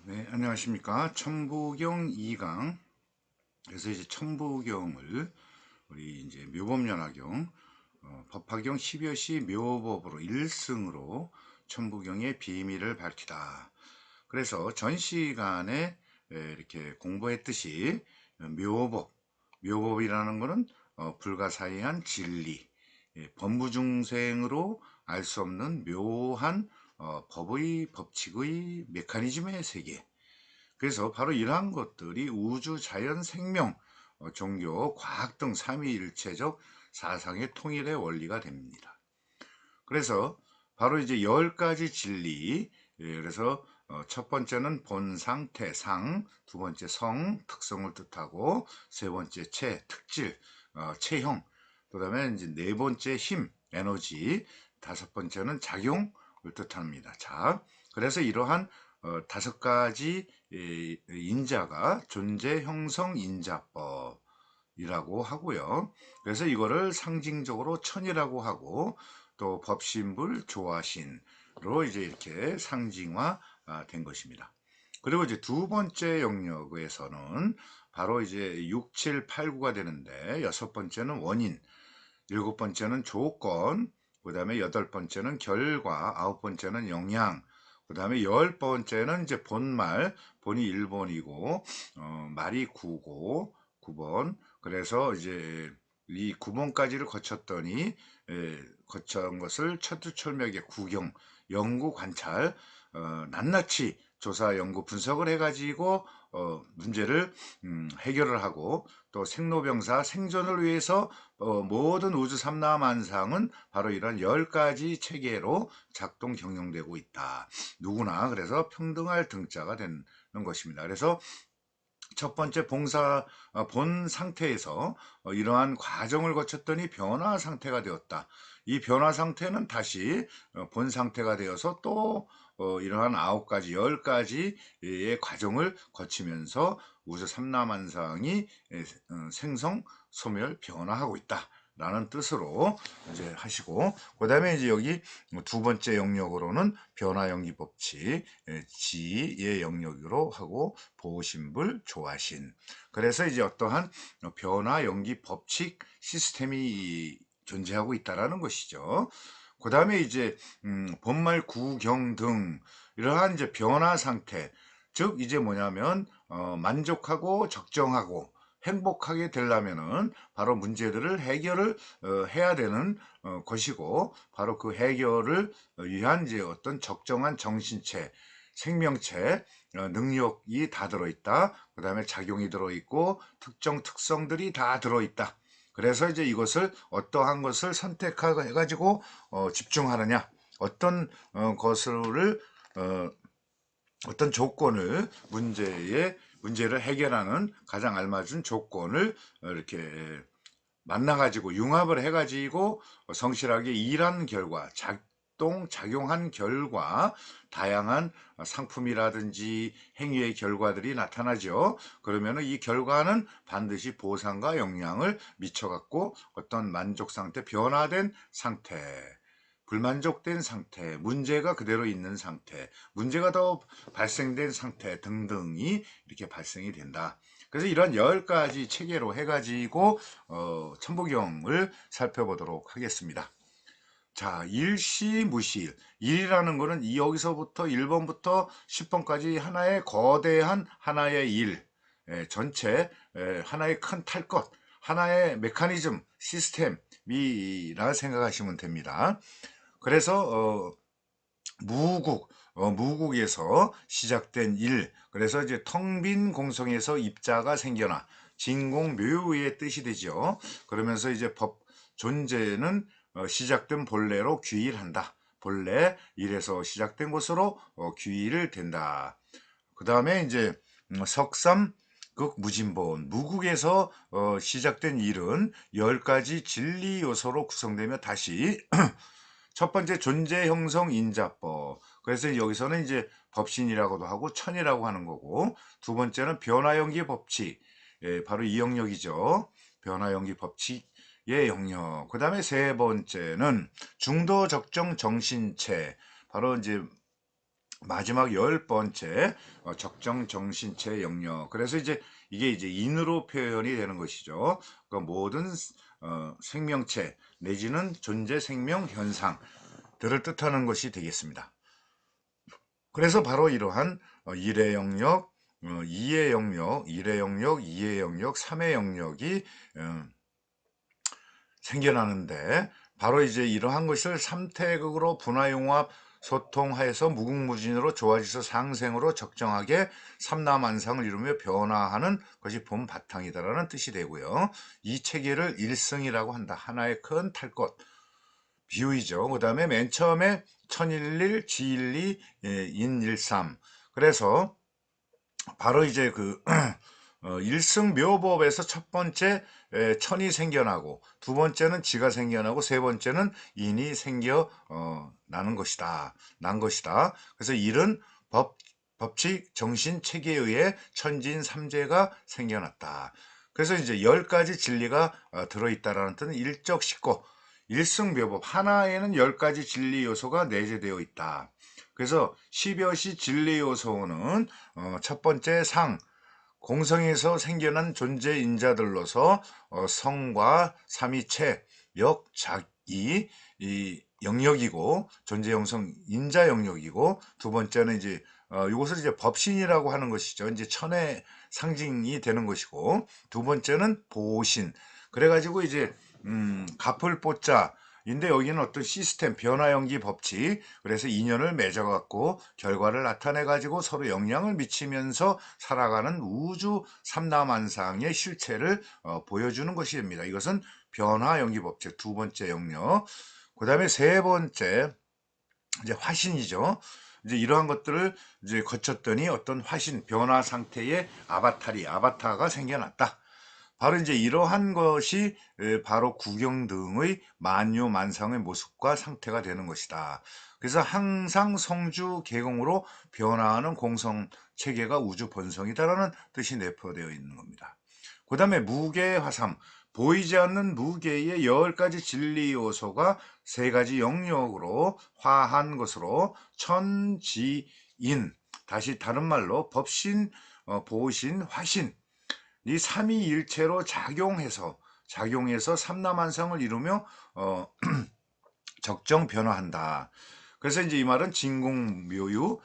네, 안녕하십니까. 천부경 2강. 그래서 이제 천부경을 우리 이제 묘법연화경, 법화경 10여시 묘법으로 1승으로 천부경의 비밀을 밝히다. 그래서 전 시간에 이렇게 공부했듯이 묘법이라는 것은 불가사의한 진리, 범부중생으로 알 수 없는 묘한 법칙의 메커니즘의 세계. 그래서 바로 이러한 것들이 우주, 자연, 생명, 종교, 과학 등 삼위일체적 사상의 통일의 원리가 됩니다. 그래서 바로 이제 10가지 진리, 그래서 첫 번째는 본상, 태상, 두 번째 성, 특성을 뜻하고, 세 번째 특질, 체형, 그다음에 이제 네 번째 힘, 에너지, 다섯 번째는 작용을 뜻합니다. 자, 그래서 이러한 다섯 가지 인자가 존재 형성 인자법이라고 하고요. 그래서 이거를 상징적으로 천이라고 하고, 또 법신불 조화신으로 이제 이렇게 상징화 된 것입니다. 그리고 이제 두 번째 영역에서는 바로 이제 6, 7, 8, 9가 되는데, 여섯 번째는 원인, 일곱 번째는 조건, 그 다음에 여덟 번째는 결과, 아홉 번째는 영향, 그 다음에 열 번째는 이제 본말, 본이 1번이고, 말이 9고, 9번. 그래서 이제 이 9번까지를 거쳤더니, 거친 것을 천투철맥의 구경, 연구, 관찰, 낱낱이 조사, 연구, 분석을 해가지고, 문제를 해결을 하고, 또 생로병사 생존을 위해서 모든 우주 삼라만상은 바로 이런 10가지 체계로 작동 경영되고 있다. 누구나 그래서 평등할 등자가 되는 것입니다. 그래서 첫 번째 본 상태에서 이러한 과정을 거쳤더니 변화 상태가 되었다. 이 변화 상태는 다시 본 상태가 되어서 또 이러한 9가지, 10가지의 과정을 거치면서 우주 삼라만상이 생성, 소멸, 변화하고 있다. 라는 뜻으로 이제 하시고, 그 다음에 이제 여기 두 번째 영역으로는 변화연기 법칙, 지의 영역으로 하고, 보신불, 조화신. 그래서 이제 어떠한 변화연기 법칙 시스템이 존재하고 있다라는 것이죠. 그 다음에 이제 본말 구경 등 이러한 이제 변화 상태, 즉 이제 뭐냐면 만족하고 적정하고 행복하게 되려면은 바로 문제들을 해결을 해야 되는 것이고, 바로 그 해결을 위한 이제 어떤 적정한 정신체, 생명체, 능력이 다 들어있다. 그 다음에 작용이 들어있고 특정 특성들이 다 들어있다. 그래서 이제 이것을 어떠한 것을 선택해가지고 집중하느냐, 어떤 것을 어떤 조건을 문제를 해결하는 가장 알맞은 조건을 이렇게 만나가지고 융합을 해가지고 성실하게 일한 결과, 작용한 결과 다양한 상품이라든지 행위의 결과들이 나타나죠. 그러면 이 결과는 반드시 보상과 영향을 미쳐갖고 어떤 만족 상태, 변화된 상태, 불만족된 상태, 문제가 그대로 있는 상태, 문제가 더 발생된 상태 등등이 이렇게 발생이 된다. 그래서 이런 10가지 체계로 해가지고 천부경을 살펴보도록 하겠습니다. 자, 일시무실. 일이라는 거는 여기서부터 1번부터 10번까지 하나의 거대한 하나의 일, 전체 하나의 큰 탈 것, 하나의 메커니즘, 시스템이라 생각하시면 됩니다. 그래서 무국에서 시작된 일, 그래서 이제 텅 빈 공성에서 입자가 생겨나 진공묘유의 뜻이 되죠. 그러면서 이제 법 존재는 시작된 본래로 귀일한다. 본래 일에서 시작된 것으로 귀일을 된다. 그 다음에 이제 석삼 극 무진본, 무국에서 시작된 일은 10가지 진리 요소로 구성되며 다시 첫 번째 존재 형성 인자법. 그래서 여기서는 이제 법신이라고도 하고 천이라고 하는 거고, 두 번째는 변화연기 법칙. 바로 이 영역이죠. 변화연기 법칙의 영역. 그 다음에 세 번째는 중도 적정 정신체. 바로 이제 마지막 10번째 적정 정신체 영역. 그래서 이제 이게 이제 인으로 표현이 되는 것이죠. 그 모든 생명체 내지는 존재 생명 현상들을 뜻하는 것이 되겠습니다. 그래서 바로 이러한 1의 영역, 2의 영역, 1의 영역, 2의 영역, 3의 영역이 생겨나는데, 바로 이제 이러한 것을 삼태극으로 분화융합 소통하여서 무궁무진으로 좋아지서 상생으로 적정하게 삼라만상을 이루며 변화하는 것이 본 바탕이다라는 뜻이 되고요. 이 체계를 일성이라고 한다. 하나의 큰 탈 것, 비유이죠. 그 다음에 맨 처음에 천일일, 지일리, 인일삼. 그래서 바로 이제 그 일승묘법에서 첫 번째 천이 생겨나고, 두 번째는 지가 생겨나고, 세 번째는 인이 생겨 나는 것이다. 난 것이다. 그래서 일은 법칙, 정신, 체계에 의해 천진 삼재가 생겨났다. 그래서 이제 10가지 진리가 들어있다라는 뜻은 일적식고, 일승묘법 하나에는 10가지 진리 요소가 내재되어 있다. 그래서 10여시 진리 요소는 첫 번째 상, 공성에서 생겨난 존재 인자들로서 성과 삼위체, 역, 작이 이 영역이고, 존재 형성 인자 영역이고, 두 번째는 이제 이것을 이제 법신이라고 하는 것이죠. 이제 천의 상징이 되는 것이고, 두 번째는 보신. 그래가지고 이제 갚을 보자. 인데 여기는 어떤 시스템, 변화연기 법칙, 그래서 인연을 맺어갖고 결과를 나타내가지고 서로 영향을 미치면서 살아가는 우주 삼라만상의 실체를 보여주는 것이 됩니다. 이것은 변화연기 법칙 두 번째 영역. 그 다음에 세 번째, 이제 화신이죠. 이제 이러한 것들을 이제 거쳤더니 어떤 화신, 변화 상태의 아바타가 생겨났다. 바로 이제 이러한 것이 바로 구경 등의 만유만상의 모습과 상태가 되는 것이다. 그래서 항상 성주 계공으로 변화하는 공성 체계가 우주 본성이다라는 뜻이 내포되어 있는 겁니다. 그 다음에 무계 화삼, 보이지 않는 무계의 10가지 진리 요소가 3가지 영역으로 화한 것으로 천지인, 다시 다른 말로 법신, 보신, 화신, 이 삼위일체로 작용해서 삼라만상을 이루며 적정 변화한다. 그래서 이제 이 말은 진공묘유,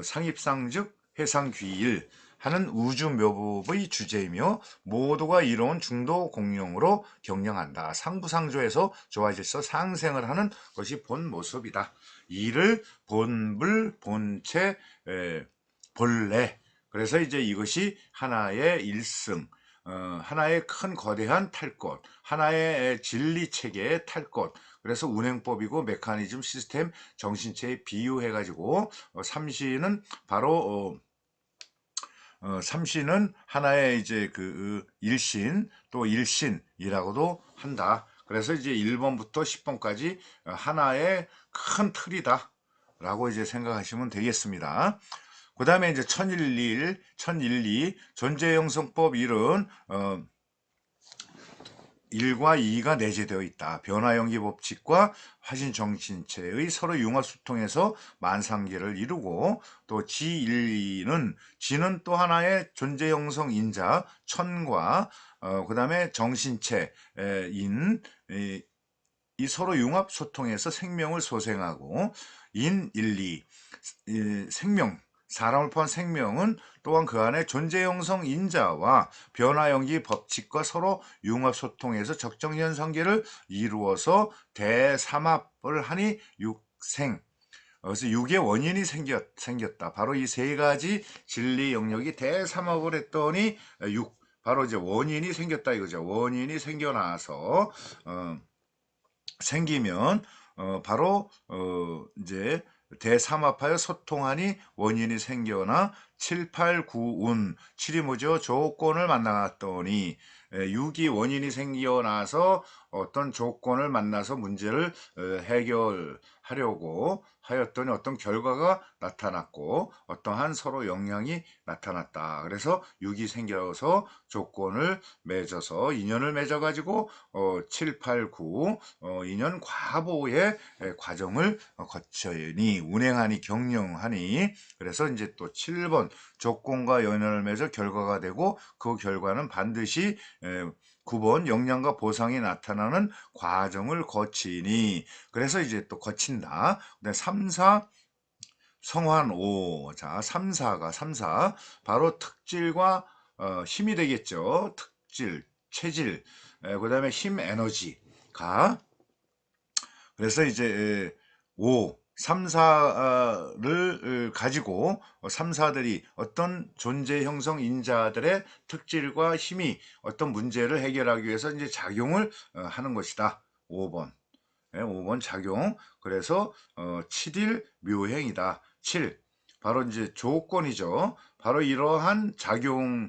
상입상즉, 해상귀일 하는 우주묘법의 주제이며, 모두가 이로운 중도 공용으로 경영한다. 상부상조에서 조화질서 상생을 하는 것이 본 모습이다. 이를 본불, 본체, 본래. 그래서 이제 이것이 하나의 일승, 하나의 큰 거대한 탈 것, 하나의 진리 체계의 탈 것. 그래서 운행법이고 메커니즘, 시스템, 정신체에 비유해가지고 삼시는 바로 삼시는 하나의 이제 그 일신, 또 일신이라고도 한다. 그래서 이제 1번부터 10번까지 하나의 큰 틀이다 라고 이제 생각하시면 되겠습니다. 그 다음에 이제 천일리, 존재형성법 1은 1과 2가 내재되어 있다. 변화연기 법칙과 화신정신체의 서로 융합소통해서 만상계를 이루고, 또 지일리는 지는 또 하나의 존재형성 인자 천과 그 다음에 정신체 이 서로 융합소통해서 생명을 소생하고, 인일리 생명, 사람을 포함한 생명은 또한 그 안에 존재형성 인자와 변화연기 법칙과 서로 융합소통해서 적정현상계를 이루어서 대삼합을 하니 육생. 그래서 육의 원인이 생겼다. 바로 이 3가지 진리 영역이 대삼합을 했더니 바로 이제 원인이 생겼다 이거죠. 원인이 생겨나서 생기면 바로 이제 대삼합하여 소통하니 원인이 생겨나 7, 8, 9, 운 7이 뭐죠? 조건을 만나더니 6이 원인이 생겨나서 어떤 조건을 만나서 문제를 해결하려고 하였더니 어떤 결과가 나타났고 어떠한 서로 영향이 나타났다. 그래서 6이 생겨서 조건을 맺어서 인연을 맺어가지고 7, 8, 9 인연 과보의 과정을 거쳐니 운행하니 경영하니 그래서 이제 또 7번 조건과 연연을 맺어 결과가 되고 그 결과는 반드시 9번 영양과 보상이 나타나는 과정을 거치니 그래서 이제 또 거친다. 그다음에 3, 4 성환 5. 자, 3, 4 바로 특질과 힘이 되겠죠. 특질, 체질. 그다음에 힘 에너지가 그래서 이제 5, 3, 4를 가지고 3, 4들이 어떤 존재 형성 인자들의 특질과 힘이 어떤 문제를 해결하기 위해서 이제 작용을 하는 것이다. 5번. 5번 작용. 그래서 7일 묘행이다. 7. 바로 이제 조건이죠. 바로 이러한 작용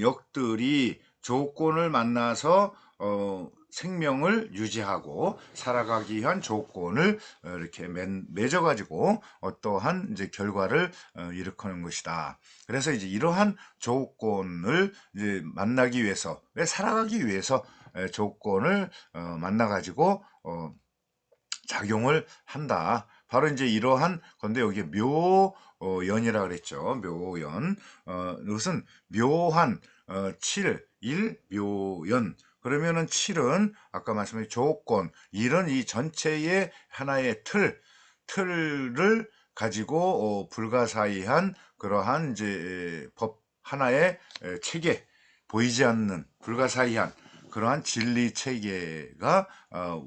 역들이 조건을 만나서 생명을 유지하고 살아가기 위한 조건을 이렇게 맺어가지고 어떠한 이제 결과를 일으키는 것이다. 그래서 이제 이러한 조건을 이제 만나기 위해서, 왜 살아가기 위해서 조건을 만나가지고 작용을 한다. 바로 이제 이러한 건데 여기에 묘연이라 그랬죠. 묘연. 이것은 묘한 7, 1, 묘연. 그러면은 7은 아까 말씀드린 조건, 1은 이 전체의 하나의 틀을 가지고 불가사의한 그러한 이제 법 하나의 체계, 보이지 않는 불가사의한 그러한 진리 체계가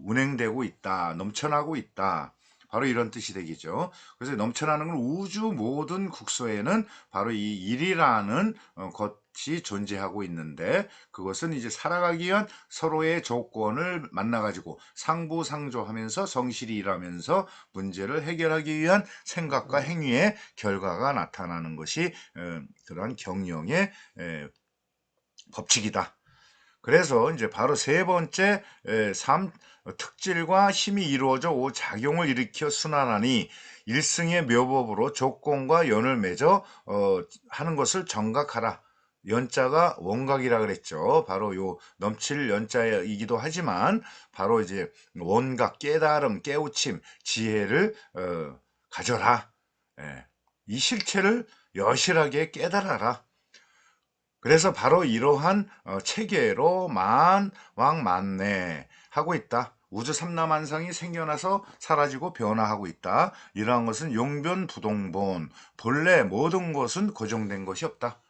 운행되고 있다, 넘쳐나고 있다. 바로 이런 뜻이 되겠죠. 그래서 넘쳐나는 건 우주 모든 국소에는 바로 이 일이라는 것이 존재하고 있는데 그것은 이제 살아가기 위한 서로의 조건을 만나가지고 상부상조하면서 성실히 일하면서 문제를 해결하기 위한 생각과 행위의 결과가 나타나는 것이 그러한 경영의 법칙이다. 그래서 이제 바로 세 번째 특질과 힘이 이루어져 작용을 일으켜 순환하니 일승의 묘법으로 조건과 연을 맺어 하는 것을 정각하라. 연자가 원각이라 그랬죠. 바로 요 넘칠 연자이기도 하지만 바로 이제 원각, 깨달음, 깨우침, 지혜를 가져라. 이 실체를 여실하게 깨달아라. 그래서 바로 이러한 체계로 만왕만내 하고 있다. 우주 삼라만상이 생겨나서 사라지고 변화하고 있다. 이러한 것은 용변부동본. 본래 모든 것은 고정된 것이 없다.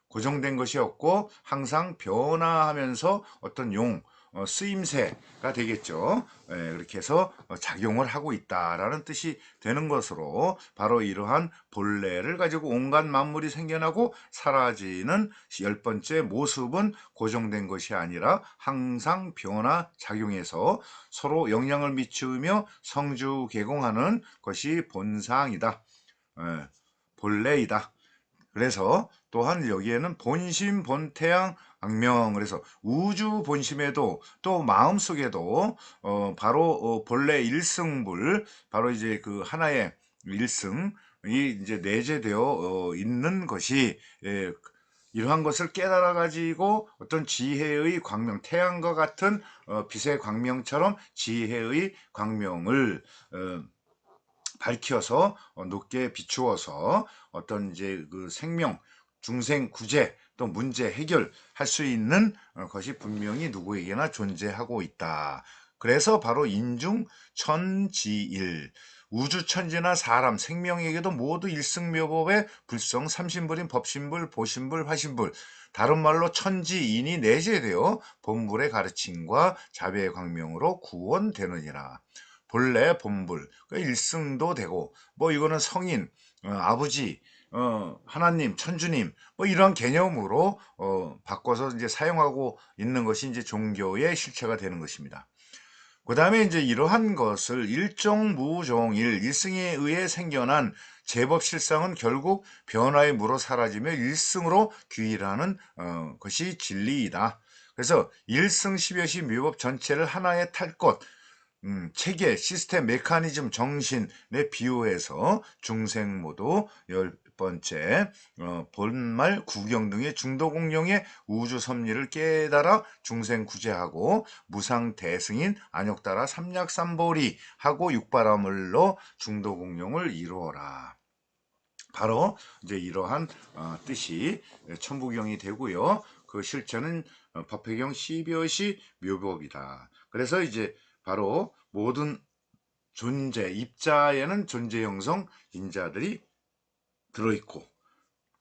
고정된 것이 없고 항상 변화하면서 어떤 쓰임새가 되겠죠. 그렇게 해서 작용을 하고 있다라는 뜻이 되는 것으로 바로 이러한 본래를 가지고 온갖 만물이 생겨나고 사라지는 10번째 모습은 고정된 것이 아니라 항상 변화 작용해서 서로 영향을 미치며 성주개공하는 것이 본상이다. 본래이다. 그래서 또한 여기에는 본심, 본태양, 악명 그래서 우주 본심에도 또 마음속에도 바로 본래 일승불 바로 이제 그 하나의 일승이 이제 내재되어 있는 것이 이러한 것을 깨달아 가지고 어떤 지혜의 광명 태양과 같은 빛의 광명처럼 지혜의 광명을 밝혀서 높게 비추어서 어떤 이제 그 생명, 중생, 구제 또 문제 해결할 수 있는 것이 분명히 누구에게나 존재하고 있다. 그래서 바로 인중천지일 우주천지나 사람, 생명에게도 모두 일승묘법의 불성, 삼신불인 법신불, 보신불, 화신불 다른 말로 천지인이 내재되어 본불의 가르침과 자비의 광명으로 구원되느니라. 본래 본불 일승도 되고 뭐 이거는 성인 아버지 하나님 천주님 뭐 이런 개념으로 바꿔서 이제 사용하고 있는 것이 이제 종교의 실체가 되는 것입니다. 그 다음에 이제 이러한 것을 일종무종일 일승에 의해 생겨난 제법실상은 결국 변화에 물어 사라지며 일승으로 귀일하는 것이 진리이다. 그래서 일승 십여시 묘법 전체를 하나의 탈 것 체계, 시스템, 메커니즘, 정신에 비유해서 중생모도 10번째, 본말, 구경 등의 중도 공룡의 우주 섭리를 깨달아 중생 구제하고 무상 대승인 안욕 따라 삼약삼보리 하고 육바라물로 중도 공룡을 이루어라. 바로 이제 이러한 뜻이 천부경이 되고요. 그 실체는 법회경 12여시 묘법이다. 그래서 이제 바로 모든 존재, 입자에는 존재 형성 인자들이 들어있고,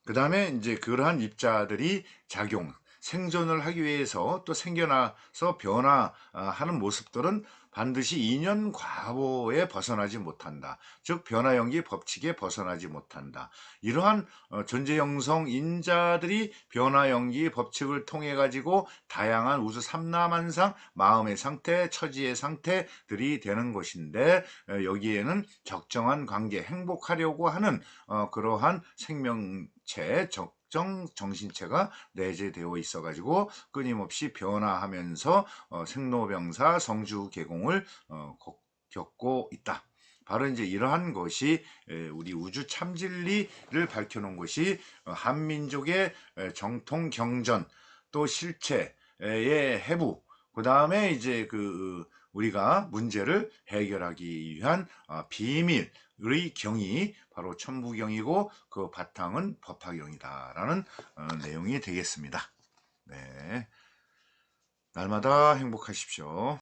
그 다음에 이제 그러한 입자들이 작용, 생존을 하기 위해서 또 생겨나서 변화하는 모습들은 반드시 인연 과보에 벗어나지 못한다. 즉 변화연기 법칙에 벗어나지 못한다. 이러한 존재 형성 인자들이 변화연기 법칙을 통해 가지고 다양한 우주 삼라만상 마음의 상태, 처지의 상태들이 되는 것인데, 여기에는 적정한 관계, 행복하려고 하는 그러한 생명체, 적정 정신체가 내재되어 있어 가지고 끊임없이 변화하면서 생로병사 성주개공을 겪고 있다. 바로 이제 이러한 것이 우리 우주 참진리를 밝혀놓은 것이 한민족의 정통 경전, 또 실체의 해부, 그 다음에 이제 그 우리가 문제를 해결하기 위한 비밀의 경이 바로 천부경이고 그 바탕은 법화경이다라는 내용이 되겠습니다. 네, 날마다 행복하십시오.